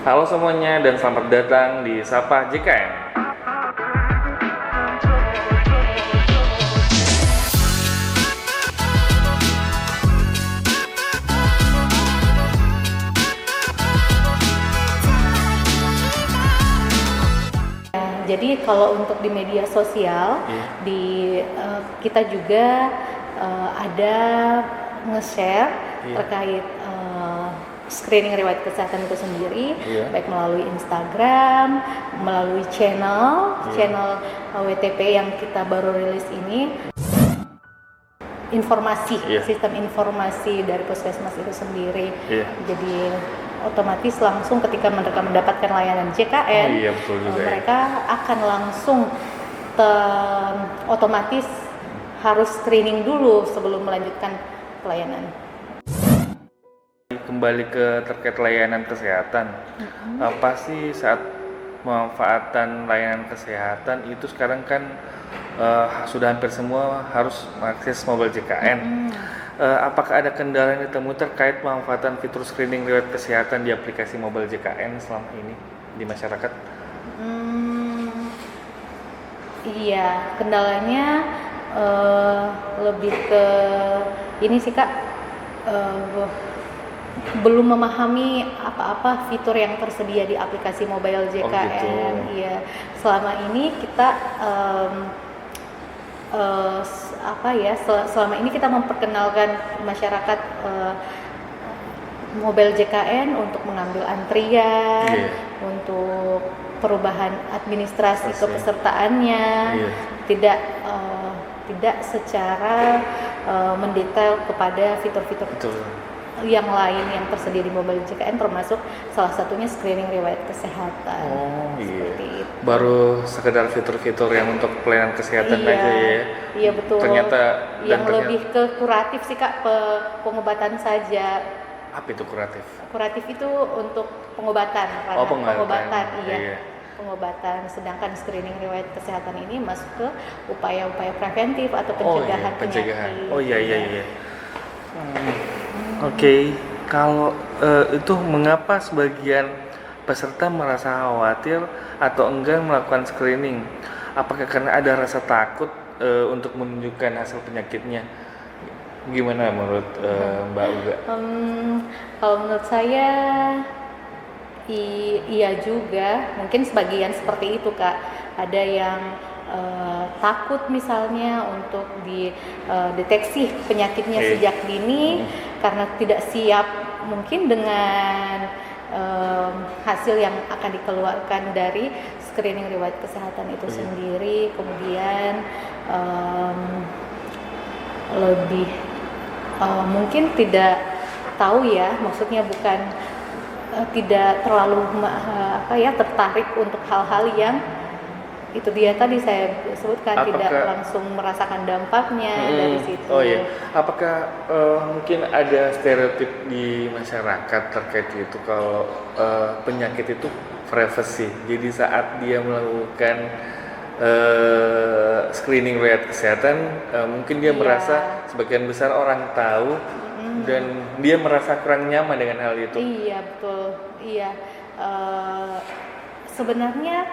Halo semuanya dan selamat datang di Sapa JKN. Jadi kalau untuk di media sosial, kita juga ada nge-share terkait screening riwayat kesehatan itu sendiri, baik melalui Instagram, melalui channel WTP yang kita baru rilis ini. Sistem informasi dari puskesmas itu sendiri. Jadi otomatis langsung ketika mereka mendapatkan layanan JKN, betul juga, mereka akan langsung otomatis harus screening dulu sebelum melanjutkan pelayanan. Kembali ke terkait layanan kesehatan, apa sih saat pemanfaatan layanan kesehatan itu sekarang kan sudah hampir semua harus mengakses mobile JKN. Apakah ada kendala yang ditemui terkait pemanfaatan fitur screening riwayat kesehatan di aplikasi mobile JKN selama ini di masyarakat? Iya, kendalanya lebih ke ini sih Kak, belum memahami apa-apa fitur yang tersedia di aplikasi mobile JKN. Iya, selama ini kita selama ini kita memperkenalkan masyarakat mobile JKN untuk mengambil antrian, untuk perubahan administrasi kepesertaannya, tidak secara mendetail kepada fitur-fitur yang lain yang tersedia di mobile JKN, termasuk salah satunya screening riwayat kesehatan. Seperti itu. Baru sekedar fitur-fitur yang untuk pelayanan kesehatan aja ya? Iya betul. Ternyata lebih ke kuratif sih Kak, pengobatan saja. Apa itu kuratif? Kuratif itu untuk pengobatan. Pengobatan, iya. Pengobatan, sedangkan screening riwayat kesehatan ini masuk ke upaya-upaya preventif atau pencegahan penyakit. Iya. Oke, kalau itu mengapa sebagian peserta merasa khawatir atau enggan melakukan screening? Apakah karena ada rasa takut untuk menunjukkan hasil penyakitnya? Gimana menurut Mbak Uga? Kalau menurut saya iya juga, mungkin sebagian seperti itu Kak. Ada yang takut misalnya untuk dideteksi penyakitnya sejak dini karena tidak siap mungkin dengan hasil yang akan dikeluarkan dari screening riwayat kesehatan itu sendiri. Kemudian lebih mungkin tidak tahu ya, maksudnya bukan tidak terlalu tertarik untuk hal-hal yang itu dia tadi saya sebutkan, tidak langsung merasakan dampaknya dari situ. Apakah mungkin ada stereotip di masyarakat terkait itu kalau penyakit itu privacy? Jadi saat dia melakukan screening riwayat kesehatan, mungkin dia merasa sebagian besar orang tahu dan dia merasa kurang nyaman dengan hal itu. Iya betul. Iya. Sebenarnya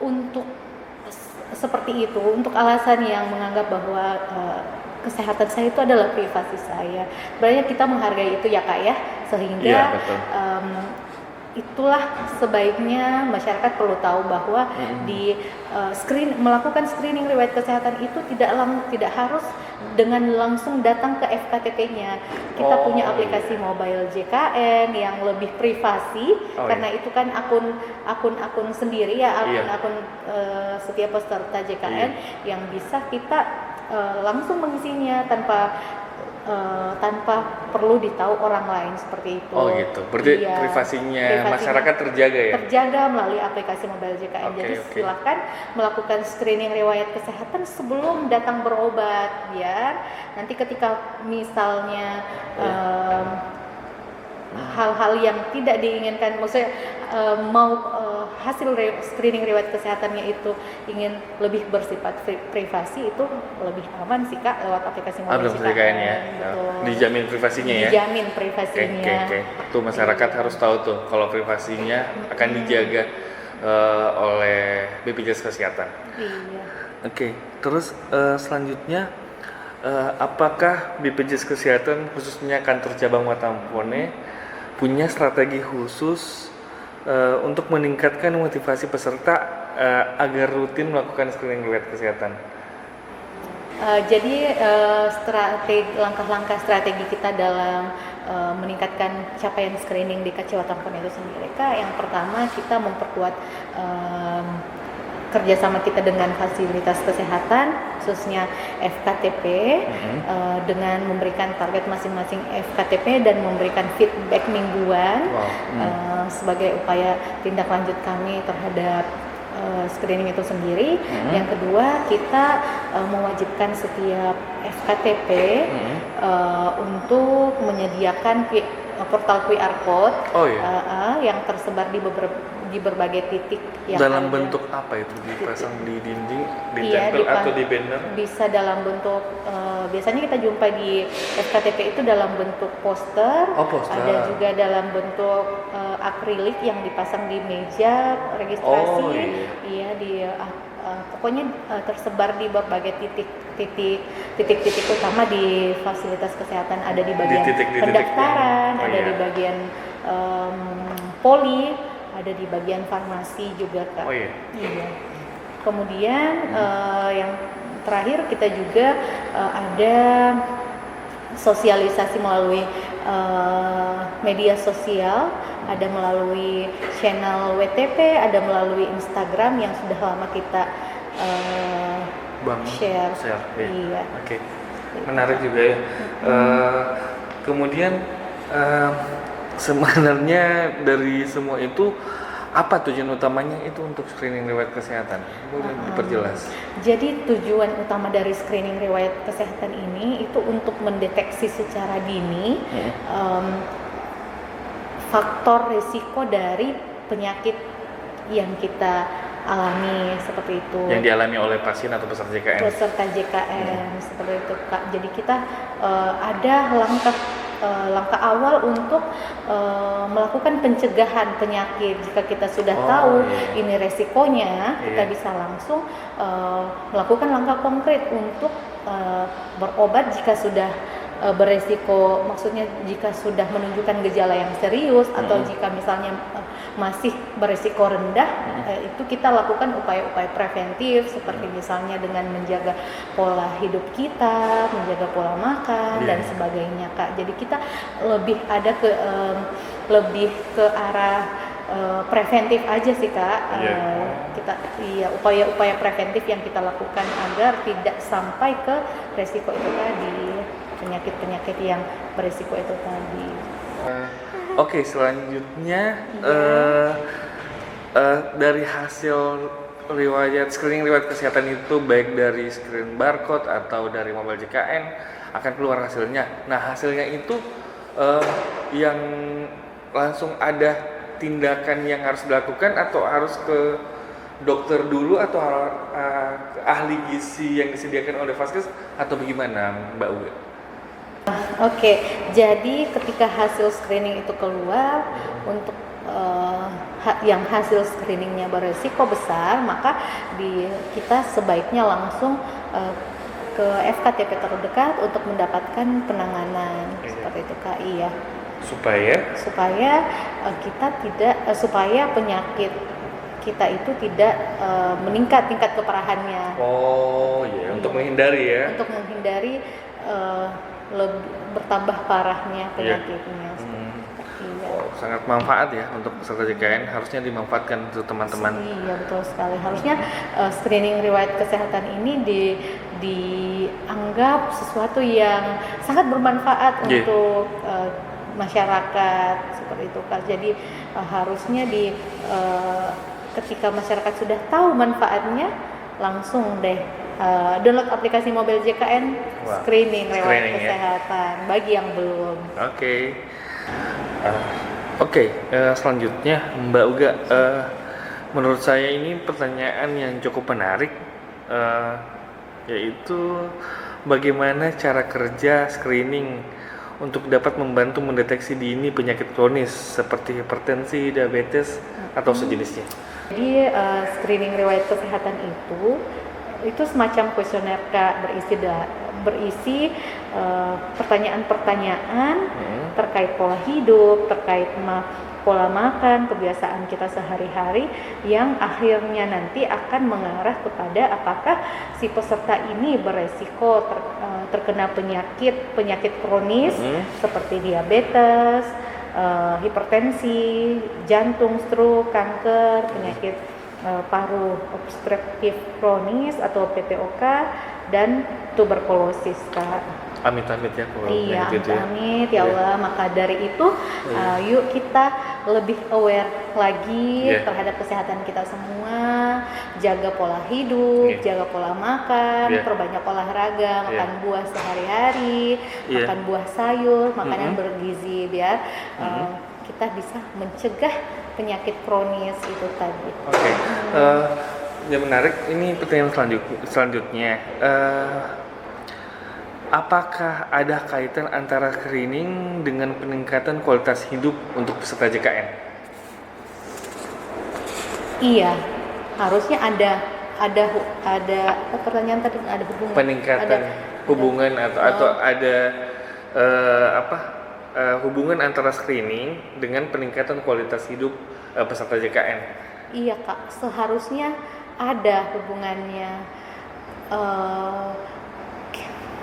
untuk seperti itu, untuk alasan yang menganggap bahwa kesehatan saya itu adalah privasi saya, sebenarnya kita menghargai itu ya Kak ya, sehingga itulah sebaiknya masyarakat perlu tahu bahwa melakukan screening riwayat kesehatan itu tidak harus dengan langsung datang ke FKTP-nya. Kita punya aplikasi mobile JKN yang lebih privasi, karena itu kan akun sendiri ya, akun setiap peserta JKN yang bisa kita langsung mengisinya tanpa perlu ditahu orang lain, seperti itu. Berarti privasinya masyarakat terjaga ya? Terjaga melalui aplikasi mobile JKN. Jadi silakan melakukan screening riwayat kesehatan sebelum datang berobat, biar nanti ketika misalnya hal-hal yang tidak diinginkan, maksudnya hasil screening riwayat kesehatannya itu ingin lebih bersifat privasi, itu lebih aman sih Kak lewat aplikasi Mobil JKN. Ya. Dijamin privasinya ya. Dijamin privasinya. Oke. Tuh masyarakat harus tahu tuh kalau privasinya akan dijaga oleh BPJS Kesehatan. Iya. Oke. Terus selanjutnya apakah BPJS Kesehatan khususnya kantor cabang Watampone punya strategi khusus untuk meningkatkan motivasi peserta agar rutin melakukan screening riwayat kesehatan? Jadi langkah-langkah strategi kita dalam meningkatkan capaian screening di KC Watampone itu sendiri, Kak, yang pertama kita memperkuat kerjasama kita dengan fasilitas kesehatan, khususnya FKTP, dengan memberikan target masing-masing FKTP dan memberikan feedback mingguan sebagai upaya tindak lanjut kami terhadap screening itu sendiri. Yang kedua, kita mewajibkan setiap FKTP untuk menyediakan portal QR code yang tersebar di berbagai titik yang dalam ada. Bentuk apa itu, dipasang di dinding, ditempel atau di banner? Bisa dalam bentuk biasanya kita jumpa di FKTP itu dalam bentuk poster. Ada juga dalam bentuk akrilik yang dipasang di meja registrasi. Pokoknya tersebar di berbagai titik utama di fasilitas kesehatan, ada di bagian pendaftaran, ada di bagian poli, ada di bagian farmasi juga Kak. Iya. Kemudian yang terakhir kita juga ada sosialisasi melalui media sosial, ada melalui channel WTP, ada melalui Instagram yang sudah lama kita share. Iya. Oke. Menarik juga ya. Kemudian sebenarnya dari semua itu apa tujuan utamanya itu untuk screening riwayat kesehatan? Boleh diperjelas? Jadi tujuan utama dari screening riwayat kesehatan ini itu untuk mendeteksi secara dini faktor risiko dari penyakit yang kita alami, seperti itu. Yang dialami oleh pasien atau peserta JKN? Peserta JKN, seperti itu Kak. Jadi kita ada langkah awal untuk melakukan pencegahan penyakit. Jika kita sudah tahu ini resikonya, kita bisa langsung melakukan langkah konkret untuk berobat jika sudah beresiko, maksudnya jika sudah menunjukkan gejala yang serius atau jika misalnya masih beresiko rendah, itu kita lakukan upaya-upaya preventif seperti misalnya dengan menjaga pola hidup kita, menjaga pola makan dan sebagainya Kak. Jadi kita lebih ke arah preventif aja sih Kak. Upaya-upaya preventif yang kita lakukan agar tidak sampai ke resiko itu tadi, penyakit-penyakit yang beresiko itu tadi. Oke, selanjutnya dari hasil screening riwayat kesehatan itu, baik dari screen barcode atau dari Mobil JKN, akan keluar hasilnya. Nah, hasilnya itu yang langsung ada tindakan yang harus dilakukan atau harus ke dokter dulu atau ke ahli gizi yang disediakan oleh Vaskes atau bagaimana Mbak Uwe? Oke, jadi ketika hasil screening itu keluar, untuk yang hasil screeningnya beresiko besar, maka kita sebaiknya langsung ke FKTP terdekat untuk mendapatkan penanganan seperti itu Kak. Iya. Supaya penyakit kita itu tidak meningkat tingkat keparahannya. Untuk menghindari ya. Untuk menghindari bertambah parahnya penyakitnya. Sangat manfaat ya untuk peserta JKN, harusnya dimanfaatkan untuk teman-teman. Iya, betul sekali. Harusnya screening riwayat kesehatan ini dianggap sesuatu yang sangat bermanfaat untuk masyarakat seperti itu Kak. Jadi harusnya ketika masyarakat sudah tahu manfaatnya, langsung deh download aplikasi Mobil JKN screening riwayat kesehatan bagi yang belum. Oke, selanjutnya Mbak Uga, menurut saya ini pertanyaan yang cukup menarik, eh, yaitu bagaimana cara kerja screening untuk dapat membantu mendeteksi dini penyakit kronis seperti hipertensi, diabetes, atau sejenisnya. Jadi screening riwayat kesehatan itu semacam kuesioner Kak, berisi pertanyaan-pertanyaan terkait pola hidup, terkait pola makan, kebiasaan kita sehari-hari yang akhirnya nanti akan mengarah kepada apakah si peserta ini beresiko terkena penyakit kronis seperti diabetes, hipertensi, jantung, stroke, kanker, penyakit paru obstruktif kronis atau PPOK, dan tuberkulosis, Kak. Amit-amit ya kalau Iya, gitu ya. amit ya Allah. Maka dari itu, yuk kita lebih aware lagi terhadap kesehatan kita semua, jaga pola hidup, jaga pola makan, perbanyak olahraga, makan buah sehari-hari, makan buah sayur, makanan bergizi, biar kita bisa mencegah penyakit kronis itu tadi. Oke. Yang menarik ini pertanyaan selanjutnya. Apakah ada kaitan antara screening dengan peningkatan kualitas hidup untuk peserta JKN? Iya, harusnya ada pertanyaan tadi, ada hubungan. Peningkatan hubungan atau ada hubungan antara screening dengan peningkatan kualitas hidup peserta JKN. Iya, Kak, seharusnya ada hubungannya.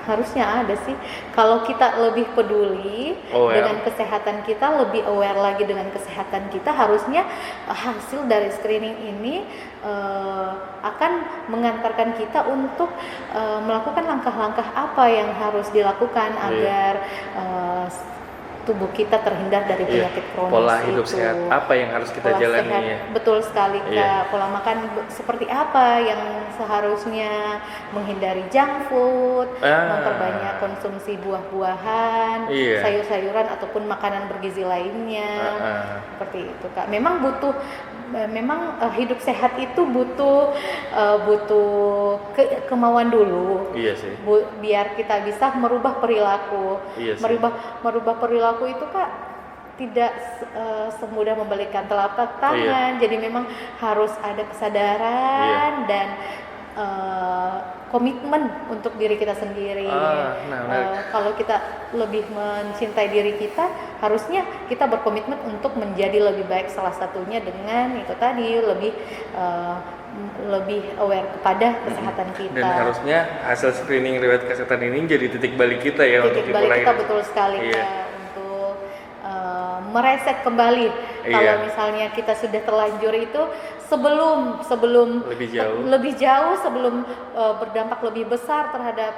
Harusnya ada sih. Kalau kita lebih peduli dengan kesehatan kita, lebih aware lagi dengan kesehatan kita, harusnya hasil dari screening ini akan mengantarkan kita untuk melakukan langkah-langkah apa yang harus dilakukan agar tubuh kita terhindar dari penyakit kronis. Pola hidup sehat apa yang harus kita jalani sehat, ya? Betul sekali, Kak. Pola makan seperti apa yang seharusnya, menghindari junk food, memperbanyak konsumsi buah-buahan, sayur-sayuran ataupun makanan bergizi lainnya. Seperti itu, Kak. Memang hidup sehat itu butuh kemauan dulu. Iya sih. Biar kita bisa merubah perilaku. Iya sih. Merubah perilaku itu, Kak, tidak semudah membalikan telapak tangan. Jadi memang harus ada kesadaran dan komitmen untuk diri kita sendiri. Kalau kita lebih mencintai diri kita, harusnya kita berkomitmen untuk menjadi lebih baik. Salah satunya dengan itu tadi, lebih aware kepada kesehatan kita. Dan harusnya hasil screening riwayat kesehatan ini jadi titik balik kita ya, titik untuk balik kita, betul sekali, Kak, untuk mereset kembali. Kalau misalnya kita sudah terlanjur itu sebelum lebih jauh sebelum berdampak lebih besar terhadap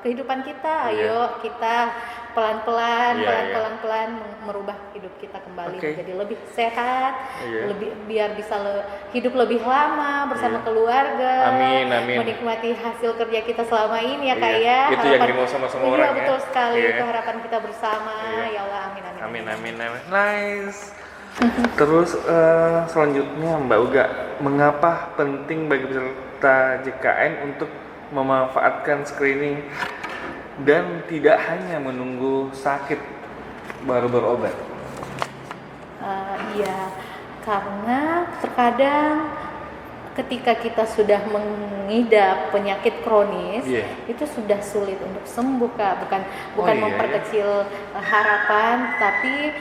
kehidupan kita, ayo kita pelan-pelan merubah hidup kita kembali menjadi lebih sehat, biar bisa hidup lebih lama bersama keluarga. Amin. Menikmati hasil kerja kita selama ini ya, Kak, ya. Itu yang dimau sama semua orang ya. Betul sekali. Itu harapan kita bersama. Ya Allah, amin. Nice. Terus selanjutnya Mbak Uga, mengapa penting bagi peserta JKN untuk memanfaatkan screening dan tidak hanya menunggu sakit baru berobat? Iya, karena terkadang ketika kita sudah mengidap penyakit kronis, itu sudah sulit untuk sembuh, Kak. Bukan memperkecil harapan, tapi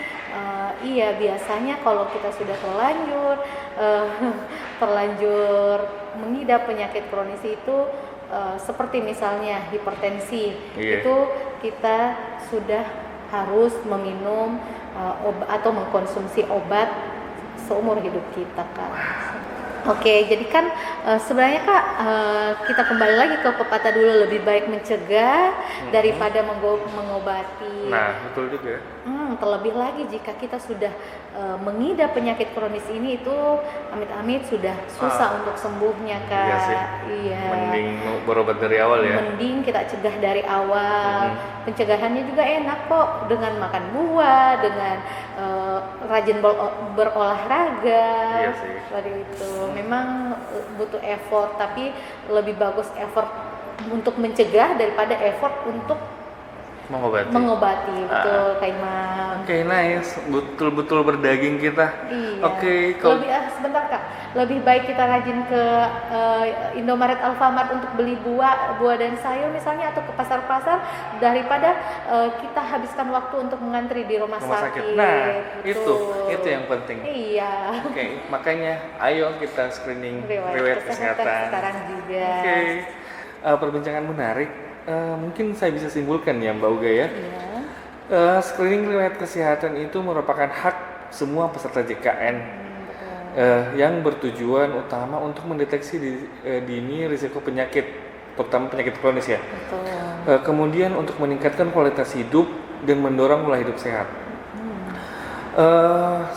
biasanya kalau kita sudah terlanjur mengidap penyakit kronis itu, seperti misalnya hipertensi, itu kita sudah harus meminum atau mengkonsumsi obat seumur hidup kita, Kak. Oke, jadi kan sebenarnya, Kak, kita kembali lagi ke pepatah dulu, lebih baik mencegah daripada mengobati. Nah, betul juga. Terlebih lagi jika kita sudah mengidap penyakit kronis ini, itu amit-amit sudah susah untuk sembuhnya, Kak. Iya sih. Iya. Mending berobat dari awal ya. Mending kita cegah dari awal. Pencegahannya juga enak kok, dengan makan buah, dengan rajin berolahraga. Iya sih. Seperti itu. Memang butuh effort, tapi lebih bagus effort untuk mencegah daripada effort untuk mengobati. Betul, Kak Imam. Oke, nice. Betul-betul berdaging kita. Iya. Oke, Sebentar, Kak. Lebih baik kita rajin ke Indomaret, Alfamart untuk beli buah dan sayur misalnya, atau ke pasar-pasar, daripada kita habiskan waktu untuk mengantri di rumah sakit. Nah, betul. itu yang penting. Iya. Oke, makanya ayo kita screening riwayat kesehatan sekarang juga. Oke. Perbincangan menarik. Mungkin saya bisa simpulkan ya Mbak Uga ya. Iya. Screening riwayat kesehatan itu merupakan hak semua peserta JKN yang bertujuan utama untuk mendeteksi dini risiko penyakit, terutama penyakit kronis ya. Betul. Kemudian untuk meningkatkan kualitas hidup dan mendorong pola hidup sehat.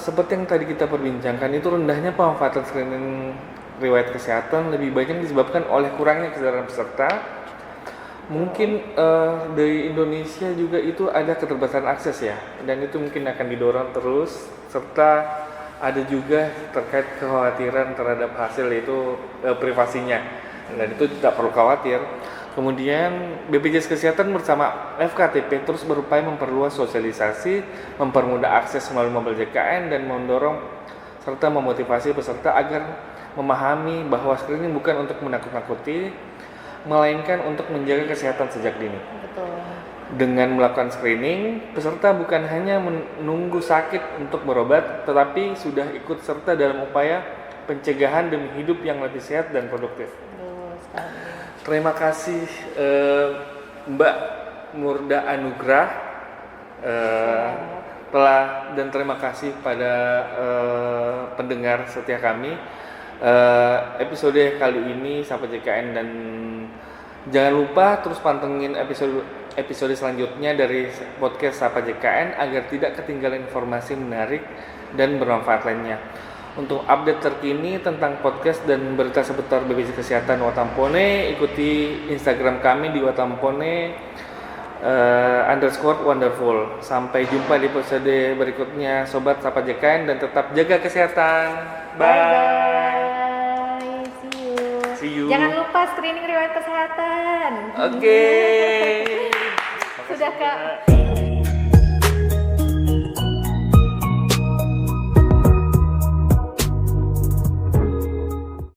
Seperti yang tadi kita perbincangkan, itu rendahnya pemanfaatan screening riwayat kesehatan lebih banyak disebabkan oleh kurangnya kesadaran peserta. Mungkin dari Indonesia juga itu ada keterbatasan akses ya, dan itu mungkin akan didorong terus, serta ada juga terkait kekhawatiran terhadap hasil, yaitu privasinya, dan itu tidak perlu khawatir. Kemudian BPJS Kesehatan bersama FKTP terus berupaya memperluas sosialisasi, mempermudah akses melalui mobil JKN, dan mendorong serta memotivasi peserta agar memahami bahwa screening bukan untuk menakut-nakuti, melainkan untuk menjaga kesehatan sejak dini. Betul. Dengan melakukan screening, peserta bukan hanya menunggu sakit untuk berobat, tetapi sudah ikut serta dalam upaya pencegahan demi hidup yang lebih sehat dan produktif. Terima kasih Mbak Murda Anugrah dan terima kasih pada pendengar setia kami. Episode kali ini Sapa JKN, dan jangan lupa terus pantengin episode selanjutnya dari podcast Sapa JKN agar tidak ketinggalan informasi menarik dan bermanfaat lainnya. Untuk update terkini tentang podcast dan berita seputar BPJS Kesehatan Watampone, ikuti Instagram kami di Watampone _wonderful. Sampai jumpa di episode berikutnya Sobat Sapa JKN, dan tetap jaga kesehatan. Bye. See you. Jangan lupa screening riwayat kesehatan. Oke. Sudah, Kak.